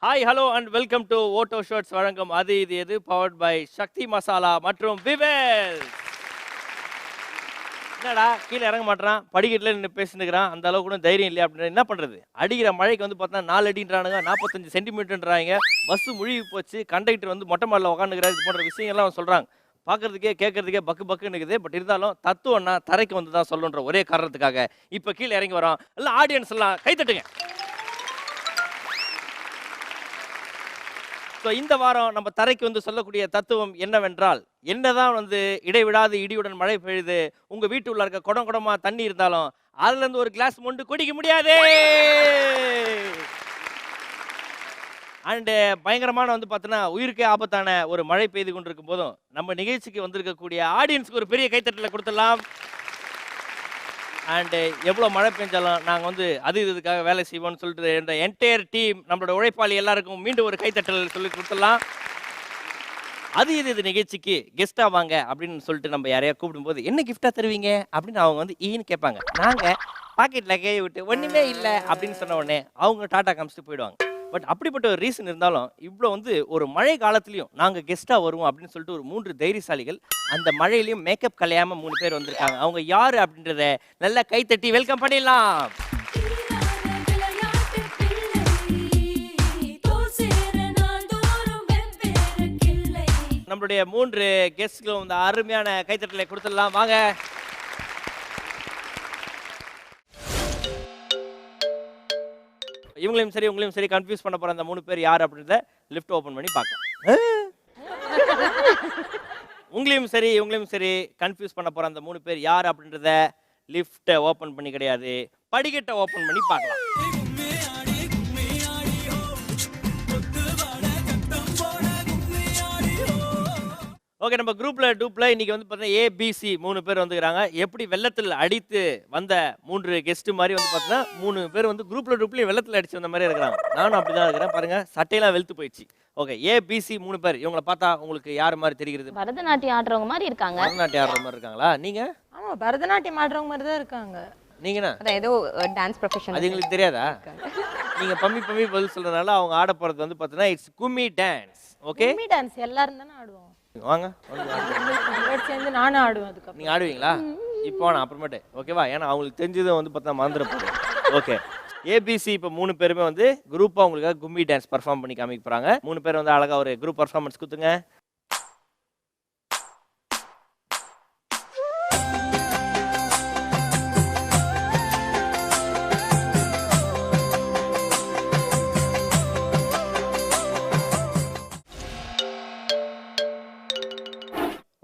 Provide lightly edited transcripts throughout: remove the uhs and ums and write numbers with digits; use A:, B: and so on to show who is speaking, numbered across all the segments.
A: Hi hello and welcome to Otto shirts வழங்கும் அது இது எது பவர்ட் பை சக்தி மசாலா மற்றும் விவேல். என்னடா கீழே இறங்க மாட்டான், படிக்கட்டில் நின்று பேசினுக்கிறான், அந்த அளவுக்கு கூட தைரியம் இல்லையா அப்படின்னு என்ன பண்ணுறது? அடிக்கிற மழைக்கு வந்து பார்த்தா 4 அடின்றானுங்க, 45 சென்டிமீட்டர்ன்றாங்க, பஸ்ஸு முழுகி போச்சு, கண்டக்டர் வந்து மொட்டை மாடில் உட்காந்துக்கிறாரு, இது போன்ற விஷயங்கள்லாம் சொல்கிறாங்க. பார்க்கறதுக்கே கேட்கறதுக்கே பக்கு பக்குன்னு இருக்குது. பட் இருந்தாலும் தத்துவம்னா தரைக்கு வந்து தான் சொல்லணுன்ற ஒரே காரணத்துக்காக இப்போ கீழே இறங்கி வரோம். எல்லாம் ஆடியன்ஸ் எல்லாம் கைத்தட்டுங்க. ஸோ இந்த வாரம் நம்ம தரைக்கு வந்து சொல்லக்கூடிய தத்துவம் என்னவென்றால், என்னதான் வந்து இடைவிடாது இடியுடன் மழை பெய்யுது, உங்க வீட்டுக்குள்ள இருக்க குடம் குடமா தண்ணி இருந்தாலும் அதுல இருந்து ஒரு கிளாஸ் மொண்டு குடிக்க முடியாதே. அண்ட் பயங்கரமான வந்து பார்த்தீங்கன்னா உயிருக்கே ஆபத்தான ஒரு மழை பெய்து கொண்டிருக்கும் போதும் நம்ம நிகழ்ச்சிக்கு வந்திருக்கக்கூடிய ஆடியன்ஸ்க்கு ஒரு பெரிய கைத்தட்டலை கொடுத்துடலாம். அண்டு எவ்வளோ மழை பெஞ்சாலும் நாங்கள் வந்து அது இதுக்காக வேலை செய்வோம்னு சொல்லிட்டு இந்த என்டையர் டீம் நம்மளோட உழைப்பாளி எல்லாருக்கும் மீண்டும் ஒரு கைத்தட்டல் சொல்லி கொடுத்துடலாம். அது இது நிகழ்ச்சிக்கு கெஸ்ட்டாக வாங்க அப்படின்னு சொல்லிட்டு நம்ம யாரையா கூப்பிடும்போது என்ன கிஃப்டாக தருவீங்க அப்படின்னு அவங்க வந்து ஈன்னு கேட்பாங்க. நாங்கள் பாக்கெட்டில் கை விட்டு ஒன்றுமே இல்லை அப்படின்னு சொன்ன உடனே அவங்க டாட்டா காமிச்சிட்டு போயிடுவாங்க. பட் அப்படிப்பட்ட ஒரு ரீசன் இருந்தாலும் இவ்வளோ வந்து ஒரு மழை காலத்துலையும் நாங்கள் கெஸ்ட்டாக வருவோம் அப்படின்னு சொல்லிட்டு ஒரு 3 தைரியசாலிகள் அந்த மழையிலையும் மேக்கப் கலையாமல் 3 பேர் வந்திருக்காங்க. அவங்க யார் அப்படின்றத நல்லா கைத்தட்டி வெல்கம் பண்ணிடலாம். நம்மளுடைய 3 கெஸ்ட்களும் இந்த அருமையான கைத்தட்டலை கொடுத்துடலாம் வாங்க. இவங்களையும் சரி உங்களையும் சரி கன்ஃபியூஸ் பண்ண போற அந்த 3 பேர் யார் அப்படின்றத லிஃப்ட் ஓபன் பண்ணி பார்க்கலாம். உங்களையும் சரி இவங்களையும் சரி கன்ஃபியூஸ் பண்ண போற அந்த 3 பேர் யார் அப்படின்றத லிஃப்ட்டை ஓபன் பண்ணி கிடையாது, படிக்கட்டை ஓபன் பண்ணி பார்க்கலாம். ஓகே, நம்ம குரூப்ல டூப்ல இன்னைக்கு வந்து பார்த்தீங்கன்னா ஏபிசி 3 பேர் வந்துக்கிறாங்க. எப்படி வெள்ளத்தில் அடித்து வந்த 3 கெஸ்ட் மாதிரி வந்து பார்த்தீங்கன்னா 3 பேர் வந்து குரூப்ல டூப்ல வெள்ளத்தில் அடிச்சு வந்த மாதிரி இருக்கிறாங்க. நானும் அப்படிதான் இருக்கிறேன் பாருங்க, சட்டையெல்லாம் வெளுத்து போயிடுச்சு. ஓகே, ஏபிசி 3 பேர் இவங்களை பார்த்தா உங்களுக்கு யார் மாதிரி தெரிகிறது?
B: பரதநாட்டியம் ஆடுறவங்க மாதிரி இருக்காங்க.
A: பரதநாட்டியம் ஆடுற மாதிரி இருக்காங்களா? நீங்க?
C: ஆமா, பரதநாட்டியம் ஆடுறவங்க மாதிரி தான் இருக்காங்க.
A: நீங்கனா?
D: அதான் ஏதோ டான்ஸ் ப்ரொஃபஷனல்.
A: அது உங்களுக்கு தெரியாதா? நீங்க பம்மி பதில் சொல்றதுனால அவங்க ஆட போறது வந்து பார்த்தீங்கன்னா it's Kummi dance. Okay,
C: Kummi dance எல்லாரும் தானே ஆடுவோம்.
A: வாங்க
C: சேர்ந்து நானும் ஆடுவேன். அதுக்கு
A: நீங்க ஆடுவீங்களா? இப்போ நான் அப்புறமேட்டு ஓகேவா, ஏன்னா அவங்களுக்கு தெரிஞ்சதை வந்து பார்த்தா மறந்துட போகிறேன். ஓகே, ஏபிசி இப்போ 3 பேருமே வந்து குரூப்பாக உங்களுக்காக கும்மி டான்ஸ் பர்ஃபார்ம் பண்ணி காமிக்க போகிறாங்க. 3 பேர் வந்து அழகாக ஒரு குரூப் பர்ஃபார்மன்ஸ் கொடுத்துங்க.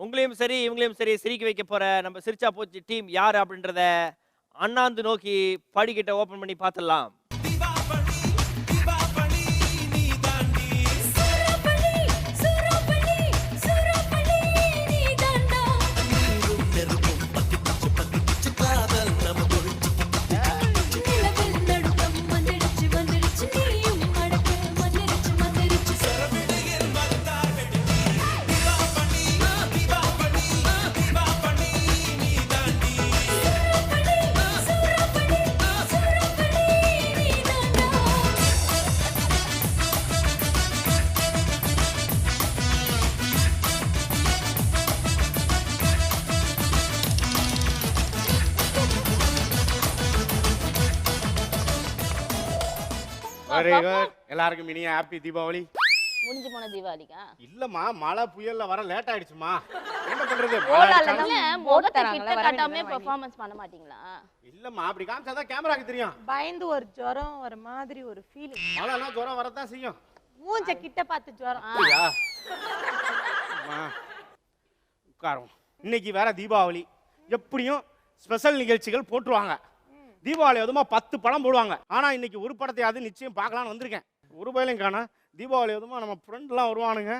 A: உங்களையும் சரி இவங்களையும் சரி சிரிக்க வைக்க போற நம்ம சிரிச்சா போச்சு டீம் யார் அப்படின்றத அண்ணாந்து நோக்கி படிக்கிட்ட ஓபன் பண்ணி பார்த்துடலாம்.
E: Very good. எல்லாருக்கும் இனிய ஹாப்பி தீபாவளி.
B: முடிஞ்சு போன தீபாவளிக்கா?
E: இல்லம்மா, மழை புயல்ல வர லேட் ஆயிடுச்சுமா. என்ன பண்றது?
B: முகத்தை கிட்ட காட்டாம பெர்ஃபார்மன்ஸ் பண்ண மாட்டீங்களா?
E: இல்லம்மா, அப்படி காமிச்சாதான் கேமராக்கு தெரியும்.
C: பயந்து ஒரு ஜுரம் வர மாதிரி ஒரு ஃபீலிங்.
E: மழைனா ஜுரம் வரதான் செய்யும்.
C: மூஞ்ச கிட்ட பார்த்து ஜுரம்.
E: அப்படியா? உட்காரும். இன்னைக்கு வேற தீபாவளி, எப்படியும் ஸ்பெஷல் நிகழ்ச்சிகள் போட்டுருவாங்க. தீபாவளி அதுமா 10 படம் போடுவாங்க. ஆனா இன்னைக்கு ஒரு படத்தையாவது நிச்சயம் பார்க்கலான்னு வந்திருக்கேன். ஒரு பயிலையும் காணா. தீபாவளி அதுமா நம்ம ஃப்ரெண்ட்லாம் வருவானுங்க.